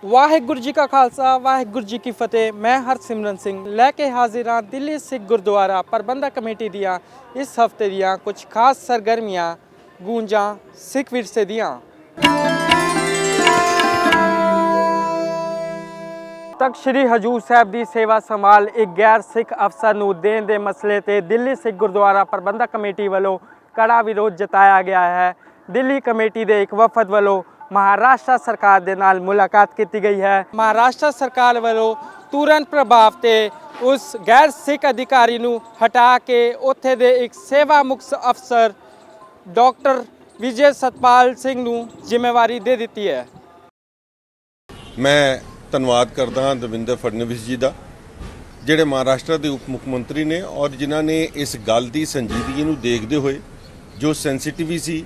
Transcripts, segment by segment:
वाहिगुरू जी का खालसा वाहिगुरू जी की फतेह। मैं हरसिमरन सिंह लैके हाजिर हाँ दिल्ली सिख गुरुद्वारा प्रबंधक कमेटी दियाँ इस हफ्ते दियाँ कुछ खास सरगर्मियाँ गूंजा सिख विरसे दियाँ। तक श्री हजूर साहब की सेवा संभाल एक गैर सिख अफसर नूं देण दे मसले ते दिल्ली सिख गुरुद्वारा प्रबंधक कमेटी वालों कड़ा विरोध जताया गया है। दिल्ली कमेटी के एक वफद वालों महाराष्ट्र सरकार के नाल मुलाकात की गई है। महाराष्ट्र सरकार वालों तुरंत प्रभाव से उस गैर सिख अधिकारी नूं हटा के उत्थे दे एक सेवा मुक्त अफसर डॉक्टर विजय सतपाल सिंह नूं जिम्मेवारी दे दी है। मैं ਧੰਨਵਾਦ करदा हाँ देवेंद्र फडणवीस जी का ਜਿਹੜੇ महाराष्ट्र के उप मुख्यमंत्री ने और जिन्हों ने इस गल की संजीदगी ਨੂੰ देखते हुए जो सेंसिटिविटी सी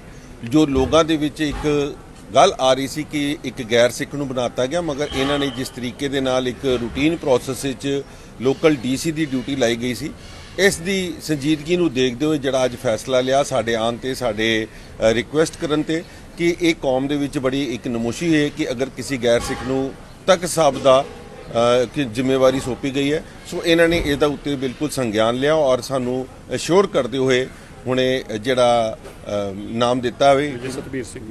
जो लोगों के विच एक गल आ रही सी कि एक गैर सिख ਨੂੰ बनाता गया मगर इन्होंने जिस तरीके के नाल एक रूटीन प्रोसैस लोकल डीसी की ड्यूटी लाई गई सी इस दी संजीदगी ਨੂੰ देखते हुए जिहड़ा अज फैसला लिया साडे आन ते साडे रिक्वेस्ट करन ते कि एक कौम दे विच बड़ी एक नमोशी है कि अगर किसी गैर सिख ਨੂੰ तक साहब का जिम्मेवारी सौंपी गई है। सो इन्होंने इसका उत्ते बिल्कुल संज्ञान लिया और सानू अश्योर करते हुए हुणे जिहड़ा नाम दिता है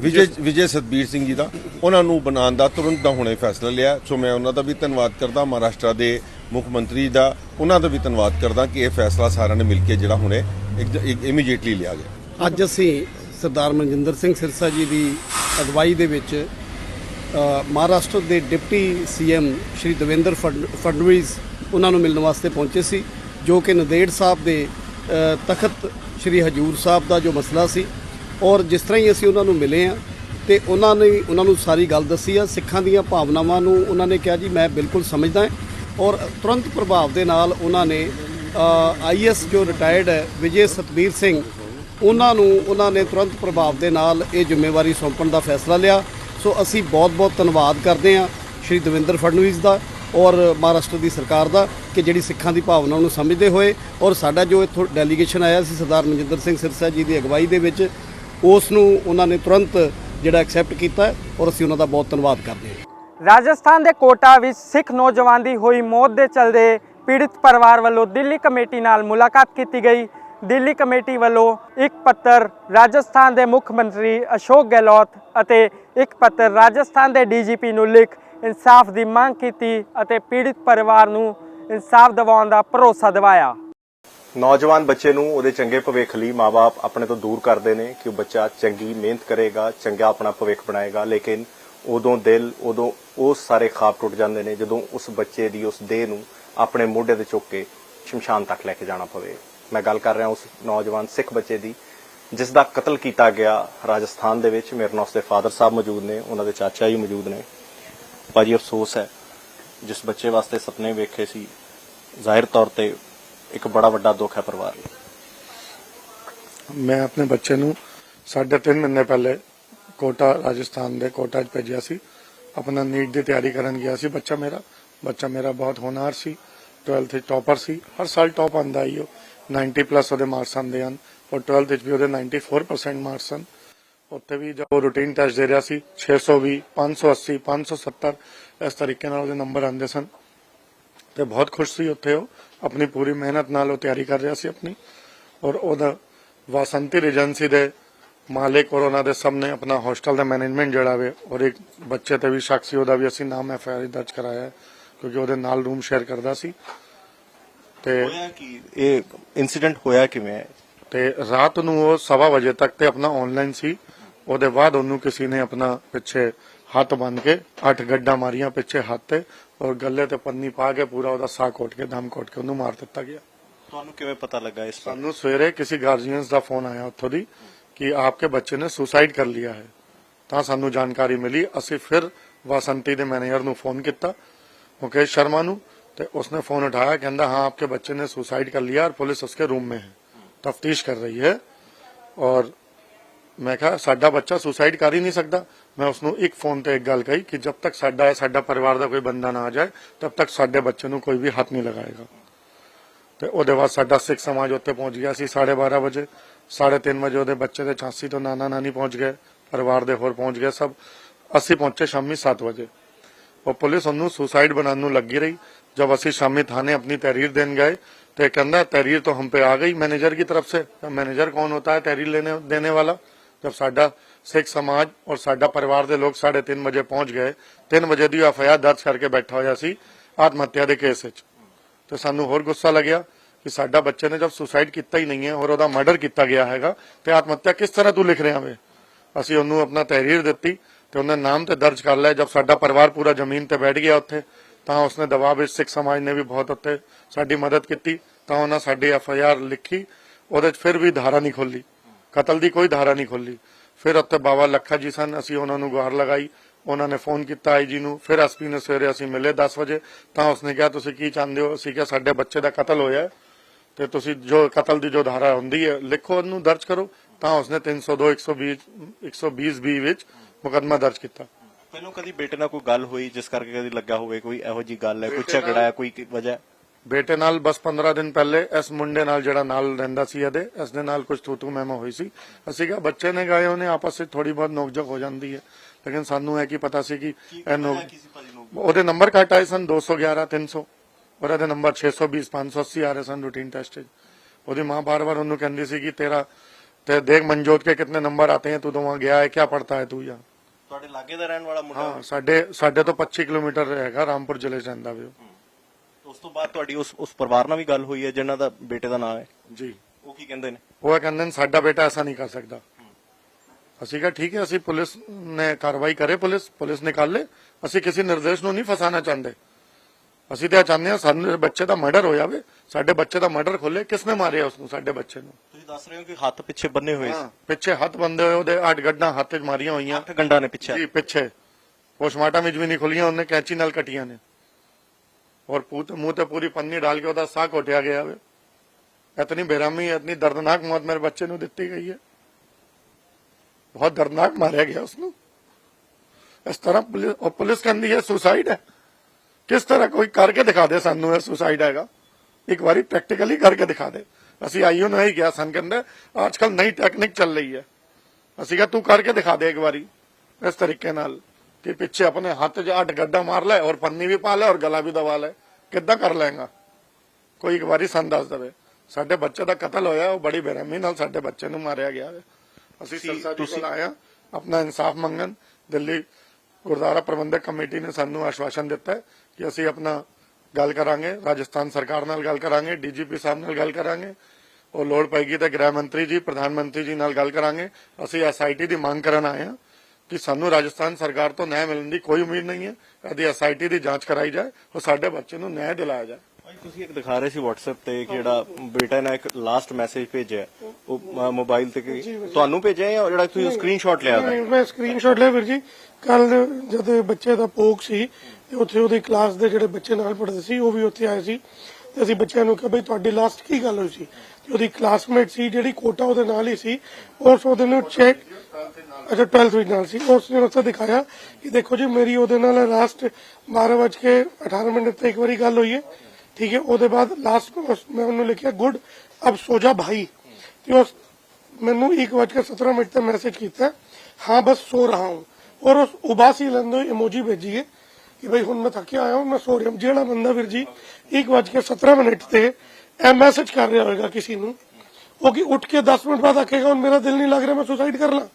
विजय सतबीर सिंह जी का उन्होंने बनाने का तुरंत हुणे फैसला लिया। सो मैं उन्हों का भी धन्यवाद करदा महाराष्ट्र के मुख्यमंत्री का उन्हों का भी धन्यवाद करदा कि यह फैसला सारे ने मिलकर जिहड़ा हुणे इमीजिएटली लिया गया। अज असीं सरदार मनजिंदर सिंह सिरसा जी की अगवाई दे विच महाराष्ट्र के डिप्टी सीएम श्री देवेंद्र फडणवीस उन्होंने मिलने वास्ते पहुँचे सी जो कि नंदेड़ साहब के तखत श्री हजूर साहब का जो मसला सी और जिस तरह ही असीं उन्होंने मिले हैं तो उन्होंने सारी गल दसी है। सिखां दीयां भावनावां नूं उन्होंने कहा जी मैं बिल्कुल समझदा है और तुरंत प्रभाव के नाल उन्होंने IAS जो रिटायर्ड है विजय सतबीर सिंह उन्होंने तुरंत प्रभाव के नाल ये जिम्मेवारी सौंपण का फैसला लिया। सो असी बहुत बहुत धन्यवाद करते हैं श्री देवेंद्र फडणवीस का और महाराष्ट्र की सरकार का कि जिहड़ी सिखां की भावना नूं समझते हुए और साडा जो इत्थों डेलीगेशन आया सी सरदार मनजिंदर सिंह सिरसा जी की अगवाई दे विच उसनूं उन्होंने तुरंत जिहड़ा एक्सैप्ट किया और असी उन्हां दा बहुत धन्यवाद करते हैं। राजस्थान के कोटा विच सिख नौजवान की हुई मौत के चलते पीड़ित परिवार वालों दिल्ली कमेटी नाल मुलाकात की गई। दिल्ली कमेटी वालों एक पत्र राजस्थान के मुख्यमंत्री अशोक गहलोत अते एक पत्र राजस्थान के DGP नूं लिख इंसाफ की मांग की अते पीड़ित परिवार नूं इंसाफ दिवाउण दा भरोसा दिवाया। नौजवान बच्चे नूं उहदे चंगे भविख लई माँ बाप अपने तो दूर करते हैं कि बच्चा चंगी मेहनत करेगा चंगा अपना भविख बनाएगा लेकिन उदों वो सारे ख्वाब टुट जाते हैं जदों उस बच्चे की उस देह नूं अपने मोढे ते चुक के शमशान तक लैके जाना पवे। मैं गल कर रहा उस नौजवान सिख बच्चे की जिसका कतल किया गया राजस्थान दे विच। मेरे नाल उसके फादर साहब मौजूद ने उन्होंने चाचा जी मौजूद ने। भाजी अफसोस है जिस बच्चे वास्ते सपने वेखे सी जाहिर तौर पर एक बड़ा वड्डा दुख है परिवार। मैं अपने बच्चे नूं 3.5 महीने पहले कोटा राजस्थान दे कोटा भेजिया सी अपना नीट की तैयारी करन गया सी। बच्चा मेरा बहुत होनहार सी 12th टॉपर सी हर साल टॉप आंदा ही 90+ ਉਹਦੇ ਮਾਰਕਸ ਆਉਂਦੇ ਹਨ और 12th ਵਿੱਚ ਵੀ ਉਹਦੇ 94% ਮਾਰਕਸ ਹਨ। ਉੱਥੇ ਵੀ ਜਦ ਉਹ ਰੂਟੀਨ ਟੈਸਟ ਦੇ ਰਿਹਾ ਸੀ 620 580 570 ਇਸ ਤਰੀਕੇ ਨਾਲ ਉਹਦੇ ਨੰਬਰ ਆਉਂਦੇ ਸਨ ਤੇ ਬਹੁਤ ਖੁਸ਼ ਸੀ। ਉੱਥੇ ਉਹ ਆਪਣੀ ਪੂਰੀ ਮਿਹਨਤ ਨਾਲ ਉਹ ਤਿਆਰੀ ਕਰ ਰਿਹਾ ਸੀ ਆਪਣੀ ਔਰ ਉਹਦਾ ਵਾਸੰਤੀ ਏਜੰਸੀ ਦੇ ਮਾਲਿਕ ਔਰ ਉਹਨਾਂ ਦੇ ਸਾਹਮਣੇ ਆਪਣਾ ਹੋਸਟਲ ਦਾ ਮੈਨੇਜਮੈਂਟ ਜਿਹੜਾ ਵੇ ਔਰ ਇੱਕ ਬੱਚੇ ਤੇ ਵੀ ਸ਼ੱਕ ਸੀ ਉਹਦਾ ਵੀ ਅਸੀਂ ਨਾਮ FIR ਦਰਜ ਕਰਾਇਆ ਕਿਉਂਕਿ ਉਹਦੇ ਨਾਲ ਰੂਮ ਸ਼ੇਅਰ ਕਰਦਾ ਸੀ। ਤੇ ਇਹ ਇਨਸੀਡੈਂਟ ਹੋਇਆ ਕਿਵੇਂ ਤੇ ਰਾਤ ਨੂੰ ਉਹ 7:15 ਵਜੇ ਤੱਕ ਤੇ ਆਪਣਾ ਆਨਲਾਈਨ ਸੀ। ਉਹਦੇ ਬਾਅਦ ਉਹਨੂੰ ਕਿਸੇ ਨੇ ਆਪਣਾ ਪਿੱਛੇ ਹੱਥ ਬੰਨ ਕੇ 8 ਗੱਡਾਂ ਮਾਰੀਆਂ ਪਿੱਛੇ ਹੱਥ ਤੇ ਔਰ ਗੱਲੇ ਤੇ ਪੰਨੀ ਪਾ ਕੇ ਪੂਰਾ ਉਹਦਾ ਸਾਹ ਕੋਟ ਕੇ ਦਮ ਕੋਟ ਕੇ ਉਹਨੂੰ ਮਾਰ ਦਿੱਤਾ ਗਿਆ। ਤੁਹਾਨੂੰ ਕਿਵੇਂ ਪਤਾ ਲੱਗਾ ਇਸ ਬਾਰੇ? ਸਾਨੂੰ ਸਵੇਰੇ ਕਿਸੇ ਗਾਰਡੀਅਨਸ ਦਾ ਫੋਨ ਆਇਆ ਉੱਥੋਂ ਦੀ ਕਿ ਆਪਕੇ ਬੱਚੇ ਨੇ ਸੁਸਾਈਡ ਕਰ ਲਿਆ ਹੈ ਤਾਂ ਸਾਨੂੰ ਜਾਣਕਾਰੀ ਮਿਲੀ। ਅਸੀਂ ਫਿਰ ਵਾਸੰਤੀ ਦੇ ਮੈਨੇਜਰ ਨੂੰ ਫੋਨ ਕੀਤਾ मुकेश शर्मा नू तो उसने फोन उठाया कहता हाँ आपके बच्चे ने सुसाइड कर लिया और पुलिस उसके रूम में है तफ्तीश कर रही है। और मैं कहा साडा बच्चा सुसाइड कर ही नहीं सकता। मैं उसनों एक फोन ते एक गल कही कि जब तक साडा परिवार का कोई बंदा ना आ जाए तब तक साडे बच्चे नू कोई भी हाथ नहीं लगाएगा। तो ਉਹਦੇ बाद साडा सिख समाज उत्ते पहुंच गया सी 12:30 बजे 3:30 बजे ਉਹਦੇ ਬੱਚੇ ਦੇ ਚਾਂਸੀ ਤੋਂ ਨਾਨਾ ਨਾਨੀ पहुंच गए परिवार दे होर पहुंच गए सब। ਅਸੀਂ पहुंचे शामी 7 बजे ਉਹ ਪੁਲਿਸ ਉਹਨੂੰ ਸੁਸਾਈਡ ਬਣਾਉਣ ਨੂੰ ਲੱਗੀ ਰਹੀ। जब ਅਸੀਂ ਸ਼ਾਮੀ थाने अपनी तहरीर देने गए तो कहना तहरीर तो हम पे आ गई मैनेजर की तरफ से। तो मैनेजर कौन होता है तहरीर लेने देने वाला? जब साडा सिख समाज और साडा परिवार के लोग 3:30 बजे पहुंच गए, 3 बजे की FIR दर्ज करके बैठा होया सी आत्म हत्या के केस विच, तो सानू होर गुस्सा लग्या कि साडा बच्चे ने जब सुसाइड किया ही नहीं है और ओहदा मर्डर किया गया हैगा तो आत्म हत्या किस तरह तू लिख रहा वे? ਅਸੀਂ ਉਹਨੂੰ ਆਪਣਾ ਤਹਿਰੀਰ ਦਿੱਤੀ ਤੇ ਉਹਨੇ ਨਾਮ ਤੇ ਦਰਜ ਕਰ ਲਿਆ। ਜਦ ਸਾਡਾ ਪਰਿਵਾਰ ਪੂਰਾ ਜ਼ਮੀਨ ਤੇ ਬੈਠ ਗਿਆ ਉੱਥੇ, ਤਾਂ ਉਸਨੇ ਦਬਾਅ ਵਿੱਚ ਸਿੱਖ ਸਮਾਜ ਨੇ ਵੀ ਬਹੁਤ ਉੱਥੇ ਸਾਡੀ ਮਦਦ ਕੀਤੀ, ਤਾਂ ਉਹਨਾਂ ਸਾਡੀ FIR ਲਿਖੀ। ਉਹਦੇ 'ਚ ਫਿਰ ਵੀ ਧਾਰਾ ਨਹੀਂ ਖੋਲੀ, ਕਤਲ ਦੀ ਕੋਈ ਧਾਰਾ ਨਹੀਂ ਖੋਲੀ। ਫਿਰ ਉੱਥੇ ਬਾਬਾ ਲੱਖਾ ਜੀ ਸਨ, ਅਸੀਂ ਉਹਨਾਂ ਨੂੰ ਗੁਹਾਰ ਲਗਾਈ, ਉਹਨਾਂ ਨੇ ਫੋਨ ਕੀਤਾ IG ਨੂੰ। ਫਿਰ SP ਨੂੰ ਸਵੇਰੇ ਅਸੀਂ ਮਿਲੇ 10 ਵਜੇ, ਤਾਂ ਉਸਨੇ ਕਿਹਾ ਤੁਸੀਂ ਕੀ ਚਾਹੁੰਦੇ ਹੋ? ਅਸੀਂ ਕਿਹਾ ਸਾਡੇ ਬੱਚੇ ਦਾ ਕਤਲ ਹੋਇਆ ਤੇ ਤੁਸੀਂ ਜੋ ਕਤਲ ਦੀ ਜੋ ਧਾਰਾ ਹੁੰਦੀ ਹੈ ਲਿਖੋ, ਉਹਨੂੰ ਦਰਜ ਕਰੋ। ਤਾਂ ਉਸਨੇ 302 120 ਵਿੱਚ ਮੁਕੱਦਮਾ ਦਰਜ ਕੀਤਾ। ਪਹਿਲਾਂ ਕਦੀ ਬੇਟੇ ਨਾਲ ਕੋਈ ਗੱਲ ਹੋਈ ਜਿਸ ਕਰਕੇ ਕਦੀ ਲੱਗਾ ਹੋਵੇ ਕੋਈ ਇਹੋ ਜੀ ਗੱਲ ਹੈ, ਕੋਈ ਝਗੜਾ ਹੈ, ਕੋਈ ਵਜ੍ਹਾ? ਬੇਟੇ ਨਾਲ ਬਸ 15 ਦਿਨ ਪਹਿਲੇ ਇਸ ਮੁੰਡੇ ਨਾਲ ਜਿਹੜਾ ਨਾਲ ਰਹਿੰਦਾ ਸੀ ਇਹਦੇ, ਇਸ ਦੇ ਨਾਲ ਕੁਝ ਤੂੰ ਮਹਿਮਾ ਹੋਈ ਸੀ। ਅਸੀਂ ਕਿਹਾ ਬੱਚੇ ਨੇ ਗਾਏ ਉਹਨੇ ਆਪਸ ਵਿੱਚ ਥੋੜੀ ਬਹੁਤ ਨੋਕਝੋਕ ਹੋ ਜਾਂਦੀ ਹੈ, ਲੇਕਿਨ ਸਾਨੂੰ ਇਹ ਕੀ ਪਤਾ ਸੀ ਕਿ ਉਹਦੇ ਨੰਬਰ ਘੱਟ ਆਏ ਸਨ 211 300 ਔਰ ਇਹਦੇ ਨੰਬਰ 620 580 ਆ ਰਹੇ ਸਨ ਰੂਟੀਨ ਟੈਸਟ 'ਚ। ਉਹਦੀ ਮਾਂ ਬਾਰ-ਬਾਰ ਉਹਨੂੰ ਕਹਿੰਦੀ ਸੀ ਕਿ ਤੇਰਾ ਤੇ ਦੇਖ ਮਨਜੋਤ ਕੇ ਕਿੰਨੇ ਨੰਬਰ ਆਤੇ हैं, तू तो वहां गया है, क्या पढ़ता है तू? यहाँ ਤੁਹਾਡੇ ਲਾਗੇ ਦਾ ਰਹਿਣ ਵਾਲਾ ਮੁੰਡਾ? ਹਾਂ, ਸਾਡੇ ਤੋਂ 25 ਕਿਲੋਮੀਟਰ ਹੈਗਾ, ਰਾਮਪੁਰ ਜ਼ਿਲ੍ਹੇ 'ਚ ਰਹਿੰਦਾ ਵੀ। ਉਸ ਤੋਂ ਬਾਅਦ ਤੁਹਾਡੀ ਉਸ ਪਰਿਵਾਰ ਨਾਲ ਵੀ ਗੱਲ ਹੋਈ ਹੈ ਜਿਨ੍ਹਾਂ ਦਾ ਬੇਟੇ ਦਾ ਨਾਮ ਹੈ? ਜੀ। ਉਹ ਕੀ ਕਹਿੰਦੇ ਨੇ? ਉਹ ਕਹਿੰਦੇ ਨੇ ਸਾਡਾ ਬੇਟਾ ਐਸਾ ਨਹੀਂ ਕਰ ਸਕਦਾ। ਅਸੀਂ ਕਿਹਾ ਠੀਕ ਹੈ, ਅਸੀਂ ਪੁਲਿਸ ਨੇ ਕਾਰਵਾਈ ਕਰੇ, ਪੁਲਿਸ ਨਿਕਾਲੇ। ਅਸੀਂ ਕਿਸੇ ਨਿਰਦੇਸ਼ ਨੂੰ ਨਹੀਂ ਫਸਾਣਾ ਚਾਹੁੰਦੇ। ਅਸੀਂ ਤਾਂ ਚਾਹੁੰਦੇ ਹਾਂ ਸਾਡੇ ਬੱਚੇ ਦਾ ਮਰਡਰ ਹੋਇਆ ਵੇ, ਸਾਡੇ ਬੱਚੇ ਦਾ ਮਰਡਰ ਖੋਲੇ। ਕਿਸਨੇ ਮਾਰਿਆ ਉਸਨੂੰ, ਸਾਡੇ ਬੱਚੇ ਨੂੰ? ਤੁਸੀਂ ਦੱਸ ਰਹੇ ਹੋ ਕਿ ਹੱਥ ਪਿੱਛੇ ਬੰਨੇ ਹੋਏ ਸੀ? ਪਿੱਛੇ ਹੱਥ ਬੰਦੇ ਹੋਏ, ਉਹਦੇ 8 ਗੱਡਾਂ ਹੱਥ 'ਚ ਮਾਰੀਆਂ ਹੋਈਆਂ। 8 ਗੰਢਾਂ ਨੇ ਪਿੱਛੇ? ਜੀ, ਪਿੱਛੇ ਪੋਸਟਮਾਰਟਮ ਵਿੱਚ ਵੀ ਨਹੀਂ ਖੁੱਲੀਆਂ, ਉਹਨੇ ਕੈਂਚੀ ਨਾਲ ਕੱਟੀਆਂ ਨੇ। ਔਰ ਮੂੰਹ ਤੇ ਪੂਰੀ ਪੰਨੀ ਡਾਲ ਕੇ ਉਹਦਾ ਸਾਹ ਘੋਟਿਆ ਗਿਆ ਵੇ। ਇਤਨੀ ਬੇਰਾਮੀ, ਇਤਨੀ ਦਰਦਨਾਕ ਮੌਤ ਮੇਰੇ ਬੱਚੇ ਨੂੰ ਦਿੱਤੀ ਗਈ ਹੈ। ਬਹੁਤ ਦਰਦਨਾਕ ਮਾਰਿਆ ਗਿਆ ਉਸਨੂੰ। ਇਸ ਤਰ੍ਹਾਂ ਪੁਲਿਸ ਕਹਿੰਦੀ ਹੈ ਸੁਸਾਈਡ ਹੈ। किस तरह कोई करके दिखा दे सानू सुसाइड हैगा, एक बारी प्रैक्टिकली करके दिखा दे। ਅਸੀਂ ਆਈਓ ਨੂੰ ਹੀ ਕਿਹਾ, ਸਾਨੂੰ ਕਹਿੰਦੇ ਅੱਜਕੱਲ ਨਈ ਟੈਕਨੀਕ ਚੱਲ ਰਹੀ ਹੈ। ਅਸੀਂ ਕਿਹਾ ਤੂੰ ਕਰਕੇ ਦਿਖਾ ਦੇ ਇੱਕ ਵਾਰੀ ਇਸ ਤਰੀਕੇ ਨਾਲ ਕਿ ਪਿੱਛੇ ਆਪਣੇ ਹੱਥ 'ਚ 8 ਗੱਡਾ ਮਾਰ ਲੈ ਔਰ ਪੰਨੀ ਵੀ ਪਾ ਲੈ ਔਰ ਗਲਾ ਵੀ ਦਬਾ ਲੈ। ਕਿੱਦਾਂ ਕਰ ਲੈਗਾ ਕੋਈ? ਇੱਕ ਵਾਰੀ ਸਾਨੂੰ ਦੱਸ ਦੇਵੇ। ਸਾਡੇ ਬੱਚੇ ਦਾ ਕਤਲ ਹੋਇਆ, ਉਹ ਬੜੀ ਬੇਰਹਿਮੀ ਨਾਲ ਸਾਡੇ ਬੱਚੇ ਨੂੰ ਮਾਰਿਆ ਗਿਆ ਹੈ। ਅਸੀਂ ਸਿਰਸਾ ਜੀ ਕੋਲ ਆਇਆ ਆਪਣਾ ਇਨਸਾਫ ਮੰਗਣ। ਦਿੱਲੀ ਗੁਰਦੁਆਰਾ ਪ੍ਰਬੰਧਕ ਕਮੇਟੀ ਨੇ ਸਾਨੂੰ ਆਸ਼ਵਾਸਨ ਦਿੱਤਾ ਹੈ ਕਿ ਅਸੀਂ ਆਪਣਾ ਗੱਲ ਕਰਾਂਗੇ, ਰਾਜਸਥਾਨ ਸਰਕਾਰ ਨਾਲ ਗੱਲ ਕਰਾਂਗੇ, DGP ਸਾਹਿਬ ਨਾਲ ਗੱਲ ਕਰਾਂਗੇ, ਉਹ ਲੋੜ ਪਏਗੀ ਤਾਂ ਗ੍ਰਹਿ ਮੰਤਰੀ ਜੀ, ਪ੍ਰਧਾਨ ਮੰਤਰੀ ਜੀ ਨਾਲ ਗੱਲ ਕਰਾਂਗੇ। ਅਸੀਂ SIT ਦੀ ਮੰਗ ਕਰਨ ਆਏ ਹਾਂ ਕਿ ਸਾਨੂੰ ਰਾਜਸਥਾਨ ਸਰਕਾਰ ਤੋਂ ਨਿਆਂ ਮਿਲਣ ਦੀ ਕੋਈ ਉਮੀਦ ਨਹੀਂ ਹੈ। ਇਹਦੀ SIT ਦੀ ਜਾਂਚ ਕਰਾਈ ਜਾਏ ਔਰ ਸਾਡੇ ਬੱਚੇ ਨੂੰ ਨਿਆਂ ਦਿਲਾਇਆ ਜਾਏ। ਤੁਸੀਂ ਇੱਕ ਦਿਖਾ ਰਹੇ ਸੀ WhatsApp ਤੇ ਕਿ ਜਿਹੜਾ ਬੇਟਾ ਨੇ ਇੱਕ ਲਾਸਟ ਮੈਸੇਜ ਭੇਜਿਆ, ਉਹ ਮੋਬਾਈਲ ਤੇ ਤੁਹਾਨੂੰ ਭੇਜਿਆ ਜਾਂ ਜਿਹੜਾ ਤੁਸੀਂ ਸਕਰੀਨਸ਼ਾਟ ਲਿਆ? ਮੈਂ ਸਕਰੀਨਸ਼ਾਟ ਲਿਆ ਵੀਰ ਜੀ। ਕੱਲ ਜਦ ਬੱਚੇ ਦਾ ਭੋਗ ਸੀ ਤੇ ਉੱਥੇ ਉਹਦੀ ਕਲਾਸ ਦੇ ਜਿਹੜੇ ਬੱਚੇ ਨਾਲ ਪੜ੍ਹਦੇ ਸੀ ਉਹ ਵੀ ਉੱਥੇ ਆਏ ਸੀ ਤੇ ਅਸੀਂ ਬੱਚਿਆਂ ਨੂੰ ਕਿਹਾ ਬਈ ਤੁਹਾਡੀ ਲਾਸਟ ਕੀ ਗੱਲ ਹੋਈ ਸੀ? ਤੇ ਉਹਦੀ ਕਲਾਸਮੇਟ ਸੀ ਜਿਹੜੀ ਕੋਟਾ ਉਹਦੇ ਨਾਲ ਹੀ ਸੀ, ਉਸ ਉਹਦੇ ਨੂੰ ਚੈੱਕ 12th ਵਿੱਚ ਨਾਲ ਸੀ, ਉਸ ਨੇ ਉੱਥੇ ਦਿਖਾਇਆ ਕਿ ਦੇਖੋ ਜੀ ਮੇਰੀ ਉਹਦੇ ਨਾਲ ਲਾਸਟ 12:18 ਤੇ ਇੱਕ ਵਾਰੀ ਗੱਲ ਹੋਈ ਹੈ, ਠੀਕ ਹੈ। ਉਹਦੇ ਬਾਅਦ ਲਾਸਟ ਮੈਂ ਉਹਨੂੰ ਲਿਖਿਆ ਗੁੱਡ ਅਬ ਸੋ ਜਾ ਭਾਈ, ਤੇ ਉਸ ਮੈਨੂੰ 1:17 ਤੇ ਮੈਸੇਜ ਕੀਤਾ ਹਾਂ ਬਸ ਸੋ ਰਹਾ ਹੂੰ, ਔਰ ਉਸ ਉਬਾਸੀ ਲੰਦੋ ਇਮੋਜੀ भेजी है कि भाई हुण मैं थके आया हूं, मैं सो रहा हूं। ਜਿਹੜਾ ਬੰਦਾ ਵੀਰ ਜੀ 1:17 ਤੇ ਇਹ ਮੈਸੇਜ ਕਰ ਰਿਹਾ ਹੋਵੇਗਾ ਕਿਸੇ ਨੂੰ, ਉਹ ਕਿ ਉੱਠ ਕੇ 10 ਮਿੰਟ ਬਾਅਦ ਆਖੇਗਾ ਹੁਣ ਮੇਰਾ ਦਿਲ ਨਹੀਂ ਲੱਗ ਰਿਹਾ, ਮੈਂ ਸੁਸਾਈਡ ਕਰ ਲਾਂ।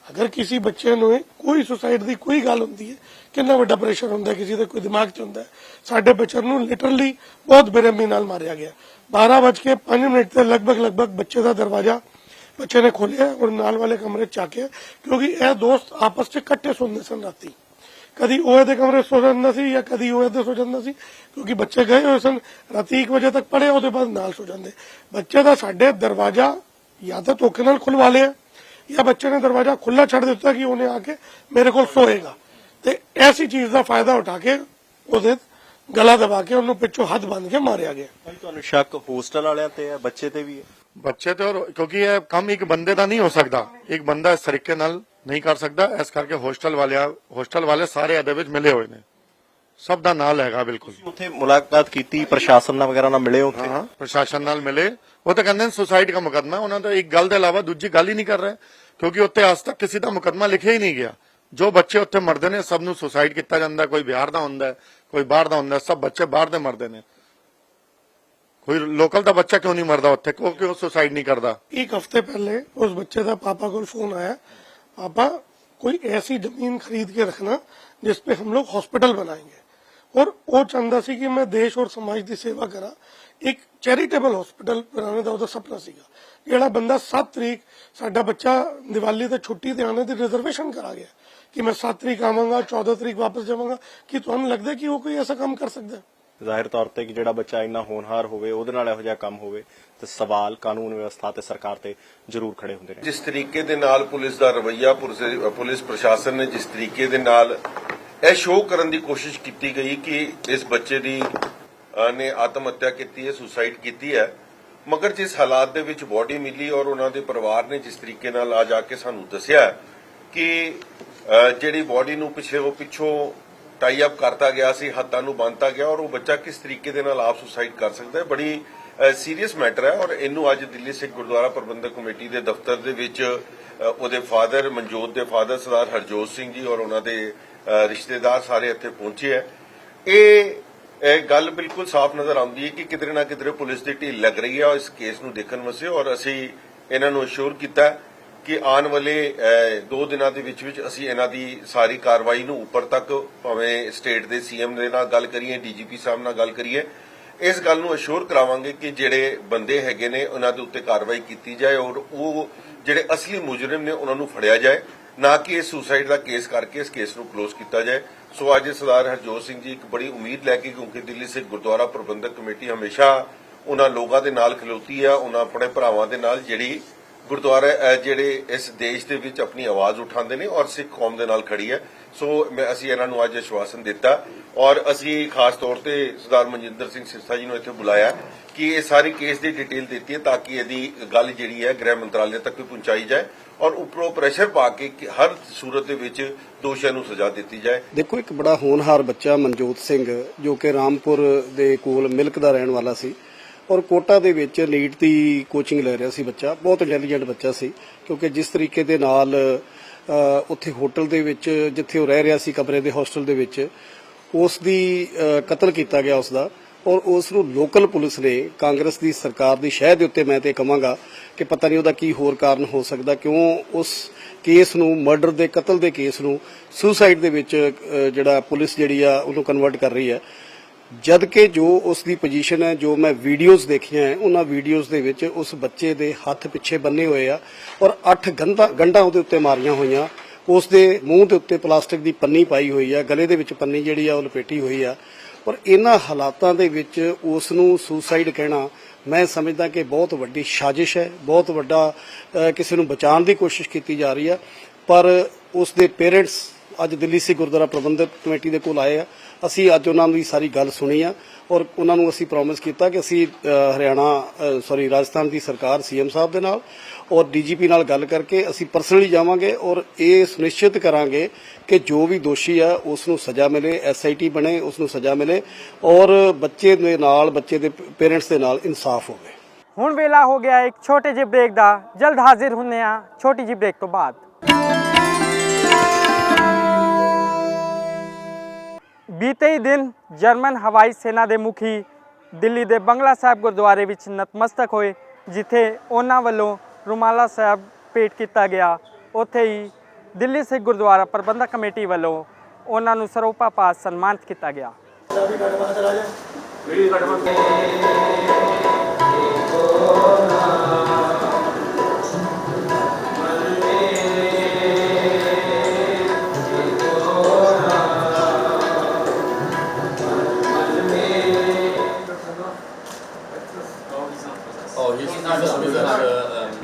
ਅਗਰ ਕਿਸੇ ਬੱਚੇ ਨੂੰ ਕੋਈ ਸੁਸਾਈਡ ਦੀ ਕੋਈ ਗੱਲ ਹੁੰਦੀ ਹੈ, ਕਿੰਨਾ ਵੱਡਾ ਪ੍ਰੈਸ਼ਰ ਹੁੰਦਾ ਕਿਸੇ ਦੇ ਕੋਈ ਦਿਮਾਗ 'ਚ ਹੁੰਦਾ। ਸਾਡੇ ਬੱਚੇ ਨੂੰ ਲਿਟਰਲੀ ਬਹੁਤ ਬੇਰਹਿਮੀ ਨਾਲ ਮਾਰਿਆ ਗਿਆ। 12:05 ਤੇ ਲਗਭਗ ਬੱਚੇ ਦਾ ਦਰਵਾਜ਼ਾ ਬੱਚੇ ਨੇ ਖੋਲਿਆ ਔਰ ਨਾਲ ਵਾਲੇ ਕਮਰੇ 'ਚ ਆ ਕੇ, ਕਿਉਂਕਿ ਇਹ ਦੋਸਤ ਆਪਸ 'ਚ ਇਕੱਠੇ ਸੌਂਦੇ ਸਨ ਰਾਤੀ। ਕਦੀ ਉਹ ਇਹਦੇ ਕਮਰੇ ਸੋ ਜਾਂਦਾ ਸੀ ਜਾਂ ਕਦੀ ਉਹ ਇਹਦੇ ਸੋ ਜਾਂਦਾ ਸੀ, ਕਿਉਂਕਿ ਬੱਚੇ ਗਏ ਹੋਏ ਸਨ ਰਾਤੀ 1 ਵਜੇ ਤੱਕ ਪੜ੍ਹੇ, ਉਹਦੇ ਬਾਅਦ ਨਾਲ ਸੋ ਜਾਂਦੇ। ਬੱਚੇ ਦਾ ਸਾਡੇ ਦਰਵਾਜ਼ਾ ਜਾਂ ਤਾਂ ਧੋਖੇ ਨਾਲ ਖੁਲਵਾ ਲਿਆ ਜਾਂ ਬੱਚੇ ਨੇ ਦਰਵਾਜ਼ਾ ਖੁੱਲਾ ਛੱਡ ਦਿੱਤਾ ਕਿ ਉਹਨੇ ਆ ਕੇ ਮੇਰੇ ਕੋਲ ਸੋਏਗਾ, ਤੇ ਐਸੀ ਚੀਜ਼ ਦਾ ਫਾਇਦਾ ਉਠਾ ਕੇ ਉਹਦੇ ਗਲਾ ਦਬਾ ਕੇ ਉਹਨੂੰ ਪਿੱਛੋਂ ਹੱਥ ਬੰਨ੍ਹ ਕੇ ਮਾਰਿਆ ਗਿਆ। ਤੁਹਾਨੂੰ ਸ਼ੱਕ ਹੋਸਟਲ ਵਾਲਿਆਂ ਤੇ ਹੈ, ਬੱਚੇ ਤੇ ਵੀ ਹੈ? ਬੱਚੇ ਤੇ, ਔਰ ਕਿਉਂਕਿ ਇਹ ਕੰਮ ਇੱਕ ਬੰਦੇ ਦਾ ਨਹੀਂ ਹੋ ਸਕਦਾ, ਇੱਕ ਬੰਦਾ ਇਸ ਤਰੀਕੇ ਨਾਲ ਨਹੀਂ ਕਰ ਸਕਦਾ। ਇਸ ਕਰਕੇ ਹੋਸਟਲ ਵਾਲੇ ਸਾਰੇ ਇਹਦੇ ਵਿੱਚ ਮਿਲੇ ਹੋਏ ਨੇ, ਸਭ ਦਾ ਨਾਲ ਹੈਗਾ ਬਿਲਕੁਲ। ਉੱਥੇ ਮੁਲਾਕਾਤ ਕੀਤੀ ਪ੍ਰਸ਼ਾਸਨ ਨਾਲ ਵਗੈਰਾ ਨਾਲ ਮਿਲੇ? ਉੱਥੇ ਹਾਂ, ਪ੍ਰਸ਼ਾਸਨ ਨਾਲ ਮਿਲੇ। ਉਹ ਤਾਂ ਕਹਿੰਦੇ ਨੇ ਸੁਸਾਈਡ ਦਾ ਮੁਕੱਦਮਾ, ਉਹਨਾਂ ਦਾ ਇੱਕ ਗੱਲ ਦੇ ਇਲਾਵਾ ਦੂਜੀ ਗੱਲ ਹੀ ਨਹੀਂ ਕਰ ਰਹੇ, ਕਿਉਂਕਿ ਉੱਥੇ ਅੱਜ ਤੱਕ ਕਿਸੇ ਦਾ ਮੁਕੱਦਮਾ ਲਿਖਿਆ ਹੀ ਨਹੀਂ ਗਿਆ। ਜੋ ਬੱਚੇ ਉੱਥੇ ਮਰਦੇ ਨੇ ਸਭ ਨੂੰ ਸੁਸਾਈਡ ਕੀਤਾ ਜਾਂਦਾ, ਕੋਈ ਬਿਹਾਰ ਦਾ ਹੁੰਦਾ, ਕੋਈ ਬਾਹਰ ਦਾ ਹੁੰਦਾ, ਸਭ ਬੱਚੇ ਬਾਹਰ ਦੇ ਮਰਦੇ ਨੇ। ਕੋਈ ਲੋਕਲ ਦਾ ਬੱਚਾ क्यों नहीं मरदा उत्थे, क्यों सुसाइड नहीं करता? एक हफ्ते पहले उस बच्चे का पापा को फोन आया, पापा कोई ऐसी जमीन खरीद के रखना जिसपे हम लोग हॉस्पिटल बनाएंगे, और वो चाहता सी कि मैं देश और समाज की सेवा करा, एक चैरिटेबल हॉस्पिटल बनाने का उसका सपना सीगा। ਜਿਹੜਾ ਬੰਦਾ 7 ਤਰੀਕ ਸਾਡਾ ਬੱਚਾ ਦੀਵਾਲੀ ਤੇ ਛੁੱਟੀ ਤੇ ਆने ਦੀ ਰਿਜ਼ਰਵੇਸ਼ਨ ਕਰਾ ਗਿਆ ਕਿ ਮੈਂ 7 ਤਰੀਕ ਆਵਾਂਗਾ 14 ਤਰੀਕ ਵਾਪਸ ਜਾਵਾਂਗਾ, ਕਿ ਤੁਹਾਨੂੰ ਲੱਗਦਾ ਕਿ ਉਹ ਕੋਈ ਐਸਾ ਕੰਮ ਕਰ ਸਕਦਾ ਹੈ? ਜ਼ਾਹਿਰ ਤੌਰ ਤੇ ਕਿ ਜਿਹੜਾ ਬੱਚਾ ਇੰਨਾ ਹੋਣਹਾਰ ਹੋਵੇ, ਉਹਦੇ ਨਾਲ ਇਹੋ ਜਿਹਾ ਕੰਮ ਹੋਵੇ, ਤੇ ਸਵਾਲ ਕਾਨੂੰਨ ਵਿਵਸਥਾ ਤੇ ਸਰਕਾਰ ਤੇ ਜ਼ਰੂਰ ਖੜੇ ਹੁੰਦੇ ਨੇ। ਜਿਸ ਤਰੀਕੇ ਦੇ ਨਾਲ ਪੁਲਿਸ ਦਾ ਰਵੱਈਆ, ਪੁਲਿਸ ਪ੍ਰਸ਼ਾਸਨ ਨੇ ਜਿਸ ਤਰੀਕੇ ਦੇ ਨਾਲ ਇਹ ਸ਼ੋਅ ਕਰਨ ਦੀ ਕੋਸ਼ਿਸ਼ ਕੀਤੀ ਗਈ ਕਿ ਇਸ ਬੱਚੇ ਦੀ ਨੇ ਆਤਮ ਹੱਤਿਆ ਕੀਤੀ ਹੈ, ਸੁਸਾਈਡ ਕੀਤੀ ਹੈ, ਮਗਰ ਜਿਸ ਹਾਲਾਤ ਦੇ ਵਿੱਚ ਬੋਡੀ ਮਿਲੀ ਔਰ ਉਹਨਾਂ ਦੇ ਪਰਿਵਾਰ ਨੇ ਜਿਸ ਤਰੀਕੇ ਨਾਲ ਆ ਜਾ ਕੇ ਸਾਨੂੰ ਦੱਸਿਆ ਕਿ ਜਿਹੜੀ ਬੋਡੀ ਨੂੰ ਪਿੱਛੋਂ ਟਾਈ ਅਪ ਕਰਤਾ ਗਿਆ ਸੀ, ਹੱਥਾਂ ਨੂੰ ਬੰਨ੍ਹਤਾ ਗਿਆ, ਔਰ ਉਹ ਬੱਚਾ ਕਿਸ ਤਰੀਕੇ ਦੇ ਨਾਲ ਆਪ ਸੁਸਾਈਡ ਕਰ ਸਕਦਾ ਹੈ, ਬੜੀ ਸੀਰੀਅਸ ਮੈਟਰ ਹੈ। ਔਰ ਇਹਨੂੰ ਅੱਜ ਦਿੱਲੀ ਸਿੱਖ ਗੁਰਦੁਆਰਾ ਪ੍ਰਬੰਧਕ ਕਮੇਟੀ ਦੇ ਦਫ਼ਤਰ ਦੇ ਵਿੱਚ ਉਹਦੇ ਫਾਦਰ, ਮਨਜੋਤ ਦੇ ਫਾਦਰ ਸਰਦਾਰ ਹਰਜੋਤ ਸਿੰਘ ਜੀ ਔਰ ਉਹਨਾਂ ਦੇ ਰਿਸ਼ਤੇਦਾਰ ਸਾਰੇ ਇੱਥੇ ਪਹੁੰਚੇ ਹੈ। ਇਹ ਗੱਲ ਬਿਲਕੁਲ ਸਾਫ਼ ਨਜ਼ਰ ਆਉਂਦੀ ਹੈ ਕਿ ਕਿਧਰੇ ਨਾ ਕਿਧਰੇ ਪੁਲਿਸ ਦੀ ਢਿੱਲ ਲੱਗ ਰਹੀ ਹੈ ਇਸ ਕੇਸ ਨੂੰ ਦੇਖਣ ਵਾਸਤੇ, ਔਰ ਅਸੀਂ ਇਹਨਾਂ ਨੂੰ ਅਸ਼ੋਰ ਕੀਤਾ ਕਿ ਆਉਣ ਵਾਲੇ 2 ਦਿਨਾਂ ਦੇ ਵਿੱਚ ਅਸੀਂ ਇਹਨਾਂ ਦੀ ਸਾਰੀ ਕਾਰਵਾਈ ਨੂੰ ਉੱਪਰ ਤੱਕ, ਭਾਵੇਂ ਸਟੇਟ ਦੇ ਸੀਐਮ ਦੇ ਨਾਲ ਗੱਲ ਕਰੀਏ, ਡੀਜੀਪੀ ਸਾਹਿਬ ਨਾਲ ਗੱਲ ਕਰੀਏ, ਇਸ ਗੱਲ ਨੂੰ ਅਸ਼ੋਰ ਕਰਾਵਾਂਗੇ ਕਿ ਜਿਹੜੇ ਬੰਦੇ ਹੈਗੇ ਨੇ ਉਹਨਾਂ ਦੇ ਉੱਤੇ ਕਾਰਵਾਈ ਕੀਤੀ ਜਾਏ ਔਰ ਉਹ ਜਿਹੜੇ ਅਸਲੀ ਮੁਜਰਮ ਨੇ ਉਹਨਾਂ ਨੂੰ ਫੜਿਆ ਜਾਏ, ਨਾ ਕਿ ਇਹ ਸੁਸਾਈਡ ਦਾ ਕੇਸ ਕਰਕੇ ਇਸ ਕੇਸ ਨੂੰ ਕਲੋਜ਼ ਕੀਤਾ ਜਾਏ। ਸੋ ਅੱਜ ਸਰਦਾਰ ਹਰਜੋਤ ਸਿੰਘ ਜੀ ਇੱਕ ਬੜੀ ਉਮੀਦ ਲੈ ਕੇ, ਕਿਉਂਕਿ ਦਿੱਲੀ ਸਿੱਖ ਗੁਰਦੁਆਰਾ ਪ੍ਰਬੰਧਕ ਕਮੇਟੀ ਹਮੇਸ਼ਾ ਉਹਨਾਂ ਲੋਕਾਂ ਦੇ ਨਾਲ ਖਲੋਤੀ ਹੈ, ਉਹਨਾਂ ਆਪਣੇ ਭਰਾਵਾਂ ਦੇ ਨਾਲ ਜਿਹੜੀ ਗੁਰਦੁਆਰਾ ਜਿਹੜੇ ਇਸ ਦੇਸ਼ ਦੇ ਵਿੱਚ ਆਪਣੀ ਆਵਾਜ਼ ਉਠਾਉਂਦੇ ਨੇ ਔਰ ਸਿੱਖ ਕੌਮ ਦੇ ਨਾਲ ਖੜੀ ਹੈ। ਸੋ ਅਸੀਂ ਇਹਨਾਂ ਨੂੰ ਅੱਜ ਆਸ਼ਵਾਸਨ ਦਿੱਤਾ ਔਰ ਅਸੀਂ ਖਾਸ ਤੌਰ ਤੇ ਸਰਦਾਰ ਮਨਜਿੰਦਰ ਸਿੰਘ ਸਿਰਸਾ ਜੀ ਨੂੰ ਇੱਥੇ ਬੁਲਾਇਆ ਕਿ ਇਹ ਸਾਰੀ ਕੇਸ ਦੀ ਡਿਟੇਲ ਦਿੱਤੀ ਹੈ ਤਾਂ ਕਿ ਇਹਦੀ ਗੱਲ ਜਿਹੜੀ ਹੈ ਗ੍ਰਹਿ ਮੰਤਰਾਲੇ ਤੱਕ ਵੀ ਪਹੁੰਚਾਈ ਜਾਏ ਔਰ ਉੱਪਰੋਂ ਪ੍ਰੈਸ਼ਰ ਪਾ ਕੇ ਹਰ ਸੂਰਤ ਦੇ ਵਿੱਚ ਦੋਸ਼ੀਆਂ ਨੂੰ ਸਜ਼ਾ ਦਿੱਤੀ ਜਾਏ। ਦੇਖੋ, ਇੱਕ ਬੜਾ ਹੋਣਹਾਰ ਬੱਚਾ ਮਨਜੋਤ ਸਿੰਘ ਜੋ ਕਿ ਰਾਮਪੁਰ ਦੇ ਕੋਲ ਮਿਲਕ ਦਾ ਰਹਿਣ ਵਾਲਾ ਸੀ ਔਰ ਕੋਟਾ ਦੇ ਵਿੱਚ ਨੀਟ ਦੀ ਕੋਚਿੰਗ ਲੈ ਰਿਹਾ ਸੀ ਬੱਚਾ, ਬਹੁਤ ਇੰਟੈਲੀਜੈਂਟ ਬੱਚਾ ਸੀ, ਕਿਉਂਕਿ ਜਿਸ ਤਰੀਕੇ ਦੇ ਨਾਲ ਉੱਥੇ ਹੋਟਲ ਦੇ ਵਿੱਚ ਜਿੱਥੇ ਉਹ ਰਹਿ ਰਿਹਾ ਸੀ, ਕਮਰੇ ਦੇ ਹੋਸਟਲ ਦੇ ਵਿੱਚ, ਉਸ ਦੀ ਕਤਲ ਕੀਤਾ ਗਿਆ ਉਸ ਦਾ, ਔਰ ਉਸ ਨੂੰ ਲੋਕਲ ਪੁਲਿਸ ਨੇ, ਕਾਂਗਰਸ ਦੀ ਸਰਕਾਰ ਦੀ ਸ਼ਹਿ ਦੇ ਉੱਤੇ ਮੈਂ ਤੇ ਕਹਾਂਗਾ ਕਿ ਪਤਾ ਨਹੀਂ ਉਹਦਾ ਕੀ ਹੋਰ ਕਾਰਨ ਹੋ ਸਕਦਾ, ਕਿਉਂ ਉਸ ਕੇਸ ਨੂੰ, ਮਰਡਰ ਦੇ, ਕਤਲ ਦੇ ਕੇਸ ਨੂੰ ਸੁਸਾਈਡ ਦੇ ਵਿੱਚ ਜਿਹੜਾ ਪੁਲਿਸ ਜਿਹੜੀ ਆ ਉਹਨੂੰ ਕਨਵਰਟ ਕਰ ਰਹੀ ਹੈ, ਜਦ ਕਿ ਜੋ ਉਸ ਦੀ ਪੋਜੀਸ਼ਨ ਹੈ, ਜੋ ਮੈਂ ਵੀਡੀਓਜ਼ ਦੇਖੀਆਂ ਹੈ, ਉਹਨਾਂ ਵੀਡੀਓਜ਼ ਦੇ ਵਿੱਚ ਉਸ ਬੱਚੇ ਦੇ ਹੱਥ ਪਿੱਛੇ ਬੰਨੇ ਹੋਏ ਆ ਔਰ 8 ਗੰਢਾਂ ਉਹਦੇ ਉੱਤੇ ਮਾਰੀਆਂ ਹੋਈਆਂ, ਉਸ ਦੇ ਮੂੰਹ ਦੇ ਉੱਤੇ ਪਲਾਸਟਿਕ ਦੀ ਪੰਨੀ ਪਾਈ ਹੋਈ ਆ, ਗਲੇ ਦੇ ਵਿੱਚ ਪੰਨੀ ਜਿਹੜੀ ਆ ਉਹ ਲਪੇਟੀ ਹੋਈ ਆ, ਔਰ ਇਹਨਾਂ ਹਾਲਾਤਾਂ ਦੇ ਵਿੱਚ ਉਸ ਨੂੰ ਸੁਸਾਈਡ ਕਹਿਣਾ ਮੈਂ ਸਮਝਦਾ ਕਿ ਬਹੁਤ ਵੱਡੀ ਸਾਜ਼ਿਸ਼ ਹੈ, ਬਹੁਤ ਵੱਡਾ ਕਿਸੇ ਨੂੰ ਬਚਾਉਣ ਦੀ ਕੋਸ਼ਿਸ਼ ਕੀਤੀ ਜਾ ਰਹੀ ਹੈ। ਪਰ ਉਸ ਦੇ ਪੇਰੈਂਟਸ ਅੱਜ ਦਿੱਲੀ ਸਿੱਖ ਗੁਰਦੁਆਰਾ ਪ੍ਰਬੰਧਕ ਕਮੇਟੀ ਦੇ ਕੋਲ ਆਏ ਆ, ਅਸੀਂ ਅੱਜ ਉਹਨਾਂ ਦੀ ਸਾਰੀ ਗੱਲ ਸੁਣੀ ਆ ਔਰ ਉਹਨਾਂ ਨੂੰ ਅਸੀਂ ਪ੍ਰੋਮਿਸ ਕੀਤਾ ਕਿ ਅਸੀਂ ਰਾਜਸਥਾਨ ਦੀ ਸਰਕਾਰ, ਸੀਐਮ ਸਾਹਿਬ ਦੇ ਨਾਲ ਔਰ ਡੀਜੀਪੀ ਨਾਲ ਗੱਲ ਕਰਕੇ ਅਸੀਂ ਪਰਸਨਲੀ ਜਾਵਾਂਗੇ ਔਰ ਇਹ ਸੁਨਿਸ਼ਚਿਤ ਕਰਾਂਗੇ ਕਿ ਜੋ ਵੀ ਦੋਸ਼ੀ ਆ ਉਸ ਨੂੰ ਸਜ਼ਾ ਮਿਲੇ, ਐਸਆਈਟੀ ਬਣੇ, ਉਸ ਨੂੰ ਸਜ਼ਾ ਮਿਲੇ ਔਰ ਬੱਚੇ ਦੇ ਨਾਲ, ਬੱਚੇ ਦੇ ਪੇਰੈਂਟਸ ਦੇ ਨਾਲ ਇਨਸਾਫ ਹੋਵੇ। ਹੁਣ ਵੇਲਾ ਹੋ ਗਿਆ ਇੱਕ ਛੋਟੇ ਜਿਹੇ ਬ੍ਰੇਕ ਦਾ, ਜਲਦ ਹਾਜ਼ਰ ਹੁੰਦੇ ਆ ਛੋਟੀ ਜਿਹੀ ਬ੍ਰੇਕ ਤੋਂ ਬਾਅਦ। ਬੀਤੇ ਹੀ ਦਿਨ ਜਰਮਨ ਹਵਾਈ ਸੈਨਾ ਦੇ ਮੁਖੀ ਦਿੱਲੀ ਦੇ ਬੰਗਲਾ ਸਾਹਿਬ ਗੁਰਦੁਆਰੇ ਵਿੱਚ ਨਤਮਸਤਕ ਹੋਏ, ਜਿੱਥੇ ਉਹਨਾਂ ਵੱਲੋਂ ਰੁਮਾਲਾ ਸਾਹਿਬ ਭੇਟ ਕੀਤਾ ਗਿਆ। ਉੱਥੇ ਹੀ ਦਿੱਲੀ ਸਿੱਖ ਗੁਰਦੁਆਰਾ ਪ੍ਰਬੰਧਕ ਕਮੇਟੀ ਵੱਲੋਂ ਉਹਨਾਂ ਨੂੰ ਸਰੋਪਾ ਪਾਸ ਸਨਮਾਨਿਤ ਕੀਤਾ ਗਿਆ।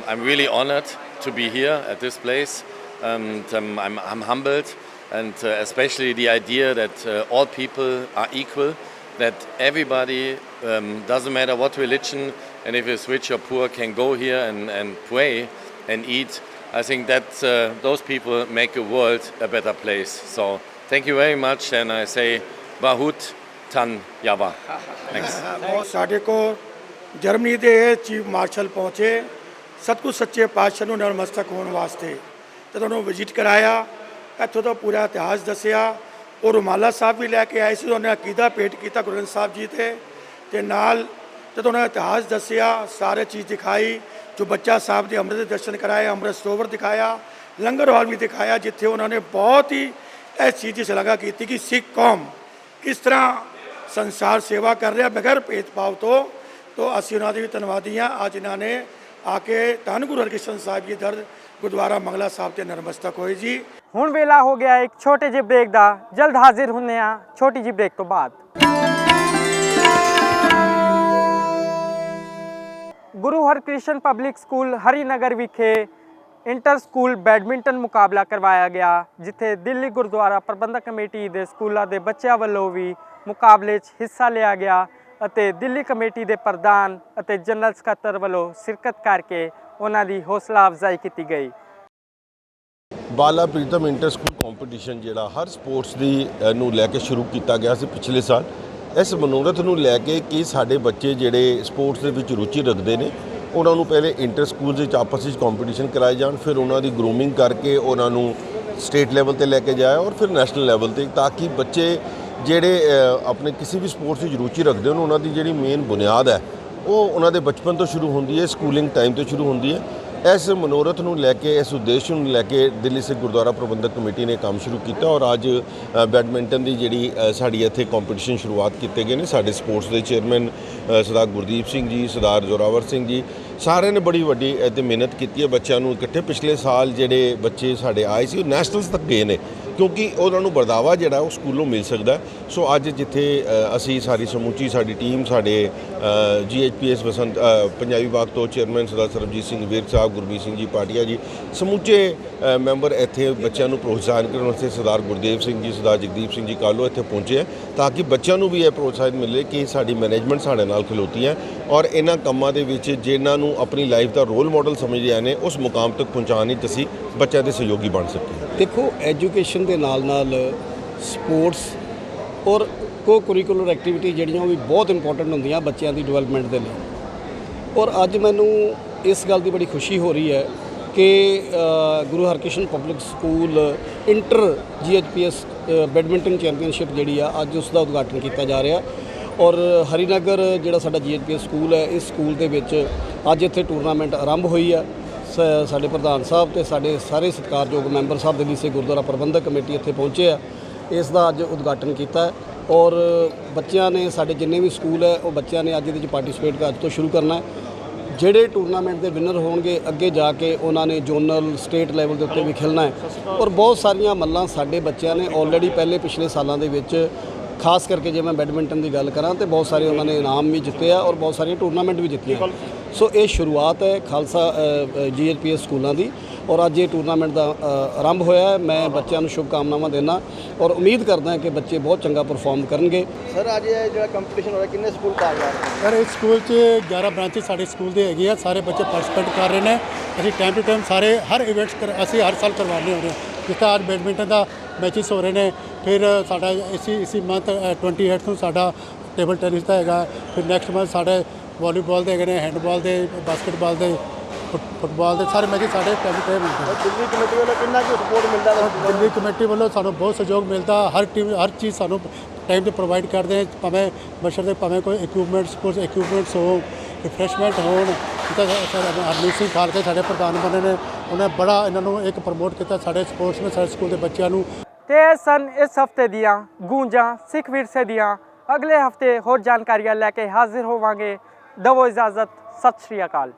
I'm really honored to be here at this place, and I'm humbled, and especially the idea that all people are equal, that everybody, doesn't matter what religion, and if it's rich or poor, can go here and pray and eat. I think that those people make a world a better place. So thank you very much, and I say Bahut Tan Yava. Thanks. ਸਾਡੇ ਕੋਲ Germany ਦੇ chief marshal ਪਹੁੰਚੇ ਸਤਿਗੁਰ ਸੱਚੇ ਪਾਤਸ਼ਾਹ ਨੂੰ ਨਤਮਸਤਕ ਹੋਣ ਵਾਸਤੇ, ਤੇ ਤੁਹਾਨੂੰ ਵਿਜ਼ਿਟ ਕਰਾਇਆ ਇੱਥੋਂ ਦਾ ਪੂਰਾ ਇਤਿਹਾਸ ਦੱਸਿਆ। ਉਹ ਰੁਮਾਲਾ ਸਾਹਿਬ ਵੀ ਲੈ ਕੇ ਆਏ ਸੀ, ਉਹਨੇ ਅਕੀਦਾ ਭੇਟ ਕੀਤਾ ਗੁਰੂ ਗ੍ਰੰਥ ਸਾਹਿਬ ਜੀ ਤੇ ਨਾਲ ਜਦੋਂ ਉਹਨਾਂ ਨੇ ਇਤਿਹਾਸ ਦੱਸਿਆ, ਸਾਰੇ ਚੀਜ਼ ਦਿਖਾਈ, ਜੋ ਬੱਚਾ ਸਾਹਿਬ ਦੇ ਅੰਮ੍ਰਿਤ ਦੇ ਦਰਸ਼ਨ ਕਰਾਏ, ਅੰਮ੍ਰਿਤ ਸਰੋਵਰ ਦਿਖਾਇਆ, ਲੰਗਰ ਹਾਲ ਵੀ ਦਿਖਾਇਆ, ਜਿੱਥੇ ਉਹਨਾਂ ਨੇ ਬਹੁਤ ਹੀ ਇਸ ਚੀਜ਼ ਦੀ ਸ਼ਲਾਘਾ ਕੀਤੀ ਕਿ ਸਿੱਖ ਕੌਮ ਕਿਸ ਤਰ੍ਹਾਂ ਸੰਸਾਰ ਸੇਵਾ ਕਰ ਰਿਹਾ ਬਗੈਰ ਭੇਦਭਾਵ ਤੋਂ। ਅਸੀਂ ਉਹਨਾਂ ਦੇ ਵੀ ਧੰਨਵਾਦੀ ਹਾਂ। ਅੱਜ ਇਹਨਾਂ ਨੇ ਆ ਕੇ ਧੰਨ ਗੁਰੂ ਹਰਕ੍ਰਿਸ਼ਨ ਸਾਹਿਬ ਜੀ ਦਰ ਗੁਰਦੁਆਰਾ ਮੰਗਲਾ ਸਾਹਿਬ ਤੇ ਨਤਮਸਤਕ ਹੋਏ ਜੀ। ਹੁਣ ਵੇਲਾ ਹੋ ਗਿਆ ਇੱਕ ਛੋਟੇ ਜਿਹੇ ਬ੍ਰੇਕ ਦਾ। ਜਲਦ ਹਾਜ਼ਰ ਹੁੰਦੇ ਆ ਛੋਟੀ ਜਿਹੀ ਬ੍ਰੇਕ ਤੋਂ ਬਾਅਦ। ਗੁਰੂ ਹਰਕ੍ਰਿਸ਼ਨ ਪਬਲਿਕ ਸਕੂਲ ਹਰੀਨਗਰ ਵਿਖੇ ਇੰਟਰ ਸਕੂਲ ਬੈਡਮਿੰਟਨ ਮੁਕਾਬਲਾ ਕਰਵਾਇਆ ਗਿਆ, ਜਿੱਥੇ ਦਿੱਲੀ ਗੁਰਦੁਆਰਾ ਪ੍ਰਬੰਧਕ ਕਮੇਟੀ ਦੇ ਸਕੂਲਾਂ ਦੇ ਬੱਚਿਆਂ ਵੱਲੋਂ ਵੀ ਮੁਕਾਬਲੇ 'ਚ ਹਿੱਸਾ ਲਿਆ ਗਿਆ ਅਤੇ ਦਿੱਲੀ ਕਮੇਟੀ ਦੇ ਪ੍ਰਧਾਨ ਅਤੇ ਜਨਰਲ ਸਕੱਤਰ ਵੱਲੋਂ ਸ਼ਿਰਕਤ ਕਰਕੇ ਉਹਨਾਂ ਦੀ ਹੌਸਲਾ ਅਫਜ਼ਾਈ ਕੀਤੀ ਗਈ। ਬਾਲਾ ਪ੍ਰੀਤਮ ਇੰਟਰ ਸਕੂਲ ਕੰਪੀਟੀਸ਼ਨ ਜਿਹੜਾ ਹਰ ਸਪੋਰਟਸ ਦੀ ਨੂੰ ਲੈ ਕੇ ਸ਼ੁਰੂ ਕੀਤਾ ਗਿਆ ਸੀ ਪਿਛਲੇ ਸਾਲ। ਇਸ ਮਨੋਰਥ ਨੂੰ ਲੈ ਕੇ ਕਿ ਸਾਡੇ ਬੱਚੇ ਜਿਹੜੇ ਸਪੋਰਟਸ ਦੇ ਵਿੱਚ ਰੁਚੀ ਰੱਖਦੇ ਨੇ, ਉਹਨਾਂ ਨੂੰ ਪਹਿਲੇ ਇੰਟਰ ਸਕੂਲ ਦੇ ਵਿੱਚ ਆਪਸ ਵਿੱਚ ਕੰਪੀਟੀਸ਼ਨ ਕਰਾਏ ਜਾਣ, ਫਿਰ ਉਹਨਾਂ ਦੀ ਗਰੂਮਿੰਗ ਕਰਕੇ ਉਹਨਾਂ ਨੂੰ ਸਟੇਟ ਲੈਵਲ ਤੇ ਲੈ ਕੇ ਜਾਇਆ ਔਰ ਫਿਰ ਨੈਸ਼ਨਲ ਲੈਵਲ ਤੇ, ਤਾਂ ਕਿ ਬੱਚੇ ਜਿਹੜੇ ਆਪਣੇ ਕਿਸੇ ਵੀ ਸਪੋਰਟਸ ਵਿੱਚ ਰੁਚੀ ਰੱਖਦੇ ਹਨ, ਉਹਨਾਂ ਦੀ ਜਿਹੜੀ ਮੇਨ ਬੁਨਿਆਦ ਹੈ ਉਹ ਉਹਨਾਂ ਦੇ ਬਚਪਨ ਤੋਂ ਸ਼ੁਰੂ ਹੁੰਦੀ ਹੈ, ਸਕੂਲਿੰਗ ਟਾਈਮ ਤੋਂ ਸ਼ੁਰੂ ਹੁੰਦੀ ਹੈ। ਇਸ ਮਨੋਰਥ ਨੂੰ ਲੈ ਕੇ, ਇਸ ਉਦੇਸ਼ ਨੂੰ ਲੈ ਕੇ ਦਿੱਲੀ ਸਿੱਖ ਗੁਰਦੁਆਰਾ ਪ੍ਰਬੰਧਕ ਕਮੇਟੀ ਨੇ ਕੰਮ ਸ਼ੁਰੂ ਕੀਤਾ ਔਰ ਅੱਜ ਬੈਡਮਿੰਟਨ ਦੀ ਜਿਹੜੀ ਸਾਡੀ ਇੱਥੇ ਕੰਪੀਟੀਸ਼ਨ ਸ਼ੁਰੂਆਤ ਕੀਤੇ ਗਏ ਨੇ। ਸਾਡੇ ਸਪੋਰਟਸ ਦੇ ਚੇਅਰਮੈਨ ਸਰਦਾਰ ਗੁਰਦੀਪ ਸਿੰਘ ਜੀ, ਸਰਦਾਰ ਜ਼ੋਰਾਵਰ ਸਿੰਘ ਜੀ, ਸਾਰਿਆਂ ਨੇ ਬੜੀ ਵੱਡੀ ਇੱਥੇ ਮਿਹਨਤ ਕੀਤੀ ਹੈ ਬੱਚਿਆਂ ਨੂੰ ਇਕੱਠੇ। ਪਿਛਲੇ ਸਾਲ ਜਿਹੜੇ ਬੱਚੇ ਸਾਡੇ ਆਏ ਸੀ ਉਹ ਨੈਸ਼ਨਲਸ ਤੱਕ ਗਏ ਨੇ, ਕਿਉਂਕਿ ਉਹਨਾਂ ਨੂੰ ਵਰਦਾਵਾ ਜਿਹੜਾ ਉਹ ਸਕੂਲੋਂ ਮਿਲ ਸਕਦਾ। ਸੋ ਅੱਜ ਜਿੱਥੇ ਅਸੀਂ ਸਾਰੀ ਸਮੁੱਚੀ ਸਾਡੀ ਟੀਮ, ਸਾਡੇ GHPS ਬਸੰਤ ਪੰਜਾਬੀ ਬਾਗ ਤੋਂ ਚੇਅਰਮੈਨ ਸਰਦਾਰ ਸਰਬਜੀਤ ਸਿੰਘ ਵਿਰਕ ਸਾਹਿਬ, ਗੁਰਮੀਤ ਸਿੰਘ ਜੀ ਪਾਟੀਆ ਜੀ, ਸਮੁੱਚੇ ਮੈਂਬਰ ਇੱਥੇ ਬੱਚਿਆਂ ਨੂੰ ਪ੍ਰੋਤਸਾਹਨ ਕਰਨ ਵਾਸਤੇ ਸਰਦਾਰ ਗੁਰਦੇਵ ਸਿੰਘ ਜੀ, ਸਰਦਾਰ ਜਗਦੀਪ ਸਿੰਘ ਜੀ ਕਾਲੋ ਇੱਥੇ ਪਹੁੰਚੇ ਹੈ, ਤਾਂ ਕਿ ਬੱਚਿਆਂ ਨੂੰ ਵੀ ਇਹ ਪ੍ਰੋਤਸਾਹਨ ਮਿਲੇ ਕਿ ਸਾਡੀ ਮੈਨੇਜਮੈਂਟ ਸਾਡੇ ਨਾਲ ਖਲੋਤੀ ਹੈ ਔਰ ਇਹਨਾਂ ਕੰਮਾਂ ਦੇ ਵਿੱਚ ਜਿਨ੍ਹਾਂ ਨੂੰ ਆਪਣੀ ਲਾਈਫ ਦਾ ਰੋਲ ਮਾਡਲ ਸਮਝਦੇ ਨੇ ਉਸ ਮੁਕਾਮ ਤੱਕ ਪਹੁੰਚਾਉਣ ਵਿੱਚ ਅਸੀਂ ਬੱਚਿਆਂ ਦੇ ਸਹਿਯੋਗੀ ਬਣ ਸਕੀਏ। ਦੇਖੋ, ਐਜੂਕੇਸ਼ਨ ਦੇ ਨਾਲ ਸਪੋਰਟਸ ਔਰ ਕੋ ਕਰਿਕੂਲਰ ਐਕਟੀਵਿਟੀ ਜਿਹੜੀਆਂ ਉਹ ਵੀ ਬਹੁਤ ਇੰਪੋਰਟੈਂਟ ਹੁੰਦੀਆਂ ਬੱਚਿਆਂ ਦੀ ਡਿਵੈਲਪਮੈਂਟ ਦੇ ਲਈ। ਔਰ ਅੱਜ ਮੈਨੂੰ ਇਸ ਗੱਲ ਦੀ ਬੜੀ ਖੁਸ਼ੀ ਹੋ ਰਹੀ ਹੈ ਕਿ Guru Harkrishan public school inter GHPS badminton championship ਜਿਹੜੀ ਆ, ਅੱਜ ਉਸ ਦਾ ਉਦਘਾਟਨ ਕੀਤਾ ਜਾ ਰਿਹਾ ਔਰ ਹਰੀਨਗਰ ਜਿਹੜਾ ਸਾਡਾ GHPS ਸਕੂਲ ਹੈ, ਇਸ ਸਕੂਲ ਦੇ ਵਿੱਚ ਅੱਜ ਇੱਥੇ ਟੂਰਨਾਮੈਂਟ ਆਰੰਭ ਹੋਈ ਆ। ਸਾਡੇ ਪ੍ਰਧਾਨ ਸਾਹਿਬ ਤੇ ਸਾਡੇ ਸਾਰੇ ਸਤਿਕਾਰਯੋਗ ਮੈਂਬਰ ਸਾਹਿਬ ਦਿੱਲੀ ਸੇ ਗੁਰਦੁਆਰਾ ਪ੍ਰਬੰਧਕ ਕਮੇਟੀ ਇੱਥੇ ਪਹੁੰਚੇ ਆ, ਇਸ ਦਾ ਅੱਜ ਉਦਘਾਟਨ ਕੀਤਾ ਔਰ ਬੱਚਿਆਂ ਨੇ, ਸਾਡੇ ਜਿੰਨੇ ਵੀ ਸਕੂਲ ਹੈ ਉਹ ਬੱਚਿਆਂ ਨੇ ਅੱਜ ਇਹਦੇ ਵਿੱਚ ਪਾਰਟਿਸਿਪੇਟ ਅੱਜ ਤੋਂ ਸ਼ੁਰੂ ਕਰਨਾ ਹੈ। ਜਿਹੜੇ ਟੂਰਨਾਮੈਂਟ ਦੇ ਵਿਨਰ ਹੋਣਗੇ ਅੱਗੇ ਜਾ ਕੇ ਉਹਨਾਂ ਨੇ ਜ਼ੋਨਲ ਸਟੇਟ ਲੈਵਲ ਦੇ ਉੱਤੇ ਵੀ ਖੇਲਣਾ ਹੈ ਔਰ ਬਹੁਤ ਸਾਰੀਆਂ ਮੱਲਾਂ ਸਾਡੇ ਬੱਚਿਆਂ ਨੇ ਆਲਰੇਡੀ ਪਹਿਲੇ ਪਿਛਲੇ ਸਾਲਾਂ ਦੇ ਵਿੱਚ, ਖਾਸ ਕਰਕੇ ਜੇ ਮੈਂ ਬੈਡਮਿੰਟਨ ਦੀ ਗੱਲ ਕਰਾਂ ਤਾਂ ਬਹੁਤ ਸਾਰੇ ਉਹਨਾਂ ਨੇ ਇਨਾਮ ਵੀ ਜਿੱਤੇ ਆ ਔਰ ਬਹੁਤ ਸਾਰੀਆਂ ਟੂਰਨਾਮੈਂਟ ਵੀ ਜਿੱਤੀਆਂ। ਸੋ ਇਹ ਸ਼ੁਰੂਆਤ ਹੈ ਖਾਲਸਾ GHPS ਸਕੂਲਾਂ ਦੀ ਔਰ ਅੱਜ ਇਹ ਟੂਰਨਾਮੈਂਟ ਦਾ ਆਰੰਭ ਹੋਇਆ ਹੈ। ਮੈਂ ਬੱਚਿਆਂ ਨੂੰ ਸ਼ੁਭਕਾਮਨਾਵਾਂ ਦਿੰਦਾ ਔਰ ਉਮੀਦ ਕਰਦਾ ਕਿ ਬੱਚੇ ਬਹੁਤ ਚੰਗਾ ਪਰਫਾਰਮ ਕਰਨਗੇ। ਸਰ, ਅੱਜ ਇਹ ਜਿਹੜਾ ਕੰਪੀਟੀਸ਼ਨ ਹੋ ਰਿਹਾ, ਕਿੰਨੇ ਸਕੂਲ ਭਾਗੀਦਾਰ ਨੇ? ਸਰ, ਇਸ ਸਕੂਲ 'ਚ 11 ਬ੍ਰਾਂਚੇ ਸਾਡੇ ਸਕੂਲ ਦੇ ਹੈਗੇ ਆ, ਸਾਰੇ ਬੱਚੇ ਪਾਰਟਿਸਿਪੇਟ ਕਰ ਰਹੇ ਨੇ। ਅਸੀਂ ਟਾਈਮ ਟੂ ਟਾਈਮ ਸਾਰੇ ਹਰ ਇਵੈਂਟਸ ਅਸੀਂ ਹਰ ਸਾਲ ਕਰਵਾਉਂਦੇ ਹੋ ਰਹੇ ਹਾਂ। ਜਿਸ ਤਰ੍ਹਾਂ ਅੱਜ ਬੈਡਮਿੰਟਨ ਦਾ ਮੈਚਿਸ ਹੋ ਰਹੇ ਨੇ, ਫਿਰ ਸਾਡਾ ਇਸੀ ਮੰਥ 28 ਨੂੰ ਸਾਡਾ ਟੇਬਲ ਟੈਨਿਸ ਦਾ ਹੈਗਾ, ਫਿਰ ਨੈਕਸਟ ਮੰਥ ਸਾਡੇ ਵਾਲੀਬਾਲ ਦੇ ਹੈਗੇ ਨੇ, ਹੈਂਡਬਾਲ ਦੇ, ਬਾਸਕਟਬਾਲ ਦੇ, ਫੁੱਟਬਾਲ ਦੇ, ਸਾਰੇ ਮੈਚਿਸ ਸਾਡੇ ਟਾਈਮ ਟੂ ਟਾਈਮ ਹੁੰਦੇ ਨੇ। ਦਿੱਲੀ ਕਮੇਟੀ ਵੱਲੋਂ ਕਿੰਨਾ ਕੁ ਸਪੋਰਟ ਮਿਲਦਾ? ਦਿੱਲੀ ਕਮੇਟੀ ਵੱਲੋਂ ਸਾਨੂੰ ਬਹੁਤ ਸਹਿਯੋਗ ਮਿਲਦਾ, ਹਰ ਟੀਮ ਹਰ ਚੀਜ਼ ਸਾਨੂੰ ਟਾਈਮ 'ਤੇ ਪ੍ਰੋਵਾਈਡ ਕਰਦੇ, ਭਾਵੇਂ ਬਸ਼ਰਤੇ ਭਾਵੇਂ ਕੋਈ ਇਕਵਿਪਮੈਂਟ, ਸਪੋਰਟਸ ਇਕਵਿਪਮੈਂਟਸ ਹੋ, ਰਿਫਰੈਸ਼ਮੈਂਟ ਹੋਣ। ਹਰਮੀਤ ਸਿੰਘ ਖਾਲਕੇ ਸਾਡੇ ਪ੍ਰਧਾਨ ਬਣੇ ਨੇ, ਉਹਨੇ ਬੜਾ ਇਹਨਾਂ ਨੂੰ ਇੱਕ ਪ੍ਰਮੋਟ ਕੀਤਾ ਸਾਡੇ ਸਪੋਰਟਸ ਨੇ, ਸਾਡੇ ਸਕੂਲ ਦੇ ਬੱਚਿਆਂ ਨੂੰ। ਤੇ ਸਨ ਇਸ ਹਫਤੇ ਦੀਆਂ ਗੂੰਜਾਂ ਸਿੱਖ ਵਿਰਸੇ ਦੀਆਂ। ਅਗਲੇ ਹਫਤੇ ਹੋਰ ਜਾਣਕਾਰੀਆਂ ਲੈ ਕੇ ਹਾਜ਼ਰ ਹੋਵਾਂਗੇ। ਦਵੋ ਇਜਾਜ਼ਤ, ਸਤਿ ਸ਼੍ਰੀ ਅਕਾਲ।